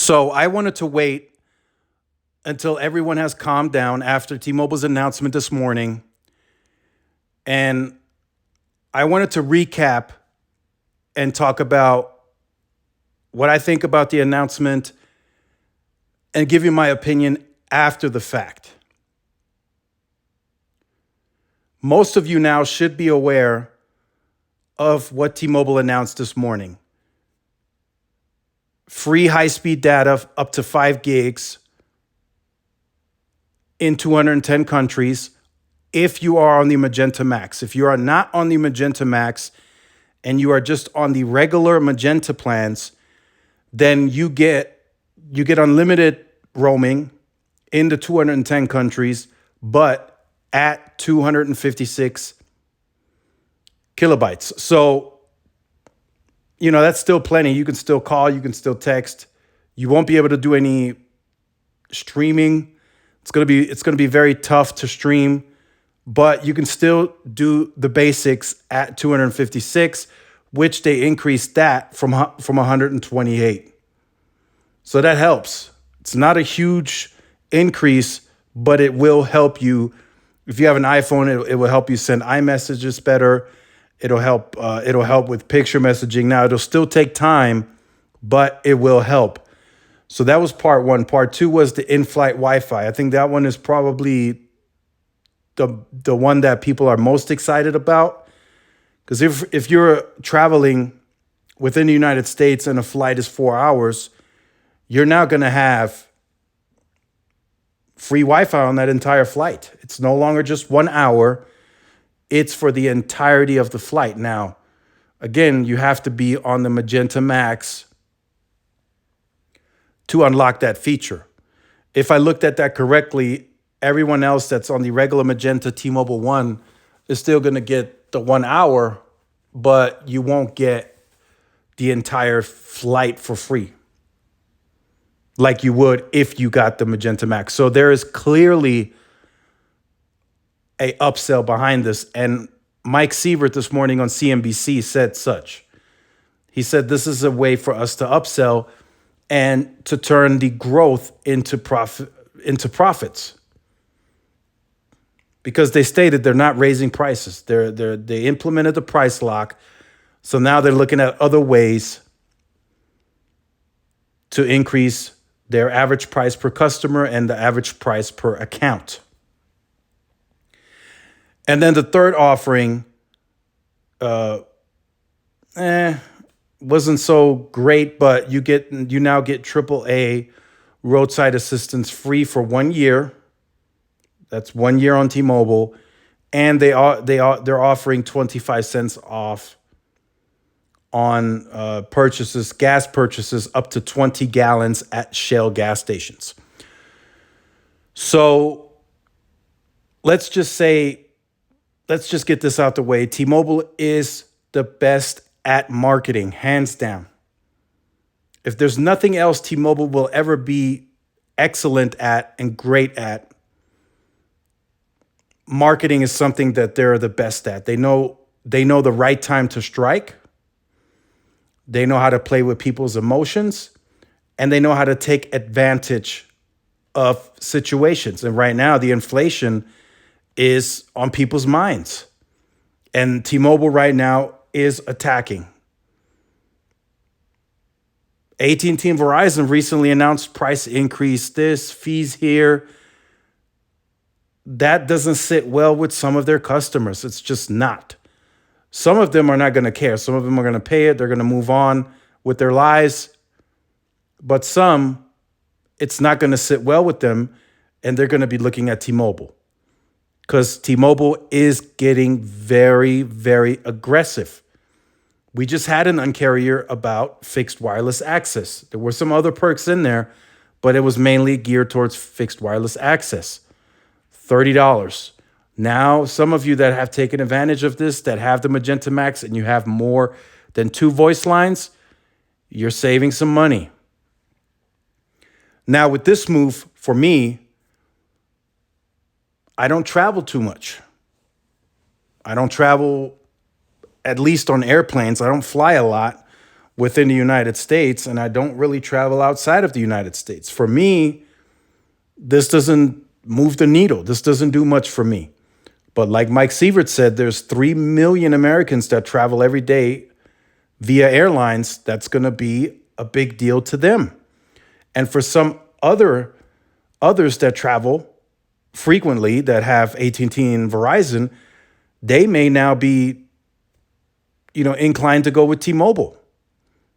So I wanted to wait until everyone has calmed down after T-Mobile's announcement this morning. And I wanted to recap and talk about what I think about the announcement and give you my opinion after the fact. Most of you now should be aware of what T-Mobile announced this morning. Free high-speed data up to 5 gigs in 210 countries if you are on the Magenta Max. If you are not on the Magenta Max and you are just on the regular Magenta plans, then you get unlimited roaming in the 210 countries, but at 256 kilobytes. So, that's still plenty. You can still call, you can still text. You won't be able to do any streaming. It's going to be very tough to stream, but you can still do the basics at 256, which they increased that from 128. So that helps. It's not a huge increase, but it will help you. If you have an iPhone, it will help you send iMessages better. It'll help with picture messaging. Now, it'll still take time, but it will help. So that was part one. Part two was the in-flight Wi-Fi. I think that one is probably the one that people are most excited about. Because if you're traveling within the United States and a flight is 4 hours, you're now going to have free Wi-Fi on that entire flight. It's no longer just 1 hour. It's for the entirety of the flight. Now, again, you have to be on the Magenta Max to unlock that feature. If I looked at that correctly, everyone else that's on the regular Magenta T-Mobile One is still going to get the 1 hour, but you won't get the entire flight for free like you would if you got the Magenta Max. So there is clearly a upsell behind this. And Mike Sievert this morning on CNBC said such. He said this is a way for us to upsell and to turn the growth into profits. Because they stated they're not raising prices. They implemented the price lock. So now they're looking at other ways to increase their average price per customer and the average price per account. And then the third offering wasn't so great, but you now get AAA roadside assistance free for 1 year. That's 1 year on T-Mobile, and they're offering 25 cents off on gas purchases up to 20 gallons at Shell gas stations. So let's just get this out the way. T-Mobile is the best at marketing, hands down. If there's nothing else T-Mobile will ever be excellent at and great at, marketing is something that they're the best at. They know the right time to strike. They know how to play with people's emotions, and they know how to take advantage of situations. And right now, the inflation is on people's minds. And T-Mobile right now is attacking. AT&T and Verizon recently announced price increase, this, fees here. That doesn't sit well with some of their customers. It's just not. Some of them are not going to care. Some of them are going to pay it. They're going to move on with their lives. But some, it's not going to sit well with them, and they're going to be looking at T-Mobile. Because T-Mobile is getting very, very aggressive. We just had an Un-carrier about fixed wireless access. There were some other perks in there, but it was mainly geared towards fixed wireless access. $30. Now, some of you that have taken advantage of this, that have the Magenta Max, and you have more than 2 voice lines, you're saving some money. Now, with this move, for me, I don't travel too much. I don't travel, at least on airplanes. I don't fly a lot. within the United States, and I don't really travel outside of the United States. For me, this doesn't move the needle. This doesn't do much for me. But like Mike Sievert said, there's 3 million Americans that travel every day via airlines. That's going to be a big deal to them. And for some others that travel frequently that have AT&T and Verizon, they may now be, inclined to go with T-Mobile.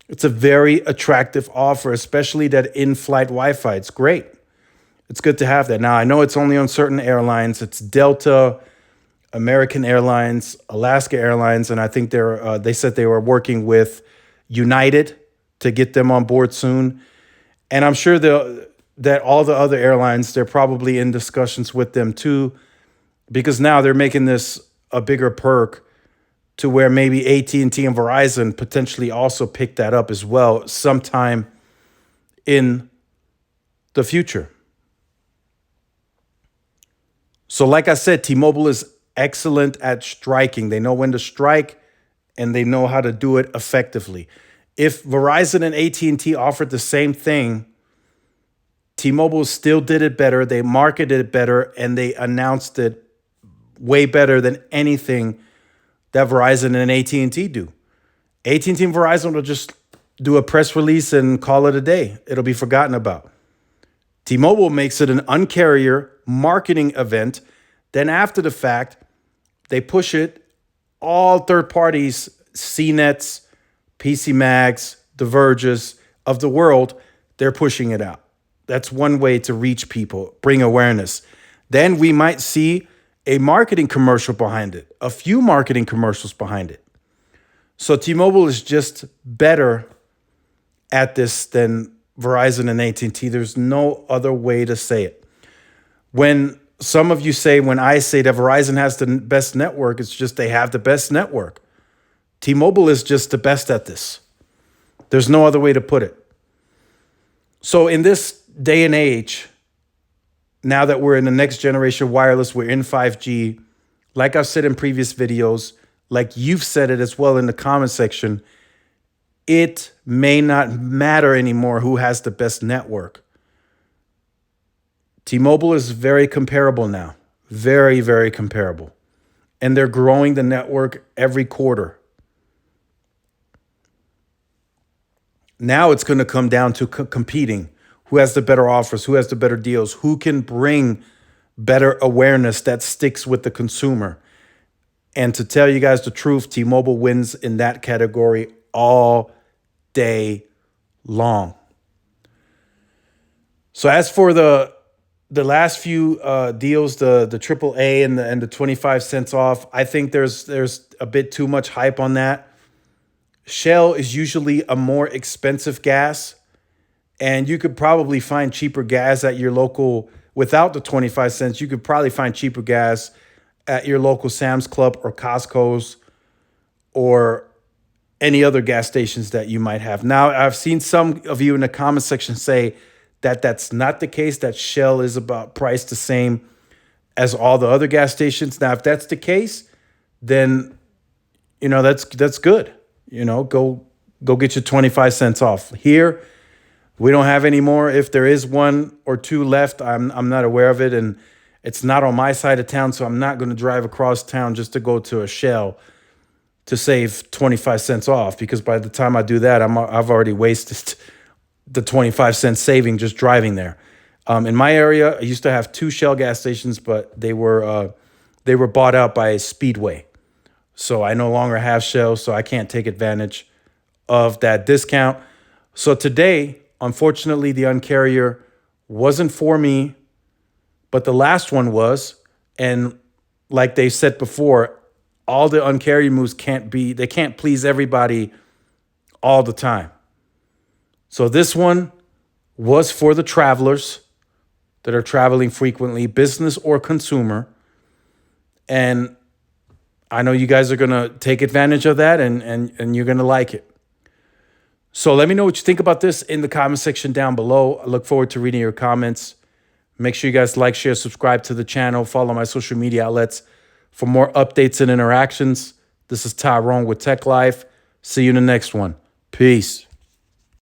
It's a very attractive offer, especially that in-flight Wi-Fi. It's great. It's good to have that. Now, I know it's only on certain airlines. It's Delta, American Airlines, Alaska Airlines, and I think they said they were working with United to get them on board soon. And I'm sure that all the other airlines, they're probably in discussions with them too, because now they're making this a bigger perk to where maybe AT&T and Verizon potentially also pick that up as well sometime in the future. So like I said, T-Mobile is excellent at striking. They know when to strike and they know how to do it effectively. If Verizon and AT&T offered the same thing, T-Mobile still did it better. They marketed it better and they announced it way better than anything that Verizon and AT&T do. AT&T and Verizon will just do a press release and call it a day. It'll be forgotten about. T-Mobile makes it an Un-carrier marketing event. Then after the fact, they push it. All third parties, CNETs, PCMags, the Verges of the world, they're pushing it out. That's one way to reach people, bring awareness. Then we might see a marketing commercial behind it, a few marketing commercials behind it. So T-Mobile is just better at this than Verizon and AT&T. There's no other way to say it. When I say that Verizon has the best network, it's just they have the best network. T-Mobile is just the best at this. There's no other way to put it. So in this day and age, now that we're in the next generation wireless, we're in 5G, like I've said in previous videos, like you've said it as well in the comment section, it may not matter anymore who has the best network. T-Mobile is very comparable now, very, very comparable. And they're growing the network every quarter. Now it's going to come down to competing. Who has the better offers? Who has the better deals? Who can bring better awareness that sticks with the consumer? And to tell you guys the truth, T-Mobile wins in that category all day long. So as for the last few deals, the AAA and the 25 cents off, I think there's a bit too much hype on that. Shell is usually a more expensive gas. And you could probably find cheaper gas at your local, without the 25 cents, you could probably find cheaper gas at your local Sam's Club or Costco's or any other gas stations that you might have. Now, I've seen some of you in the comment section say that that's not the case, that Shell is about priced the same as all the other gas stations. Now, if that's the case, then, that's good. Go get your 25 cents off. Here, we don't have any more. If there is one or two left, I'm not aware of it, and it's not on my side of town, so I'm not going to drive across town just to go to a Shell to save 25 cents off, because by the time I do that, I've already wasted the 25 cent saving just driving there. In my area, I used to have 2 Shell gas stations, but they were bought out by Speedway, so I no longer have Shell, so I can't take advantage of that discount. So today, unfortunately, the Un-carrier wasn't for me, but the last one was. And like they said before, all the Un-carrier moves can't please everybody all the time. So this one was for the travelers that are traveling frequently, business or consumer. And I know you guys are going to take advantage of that and you're going to like it. So let me know what you think about this in the comment section down below. I look forward to reading your comments. Make sure you guys like, share, subscribe to the channel. Follow my social media outlets for more updates and interactions. This is Tyrone with Tech Life. See you in the next one. Peace.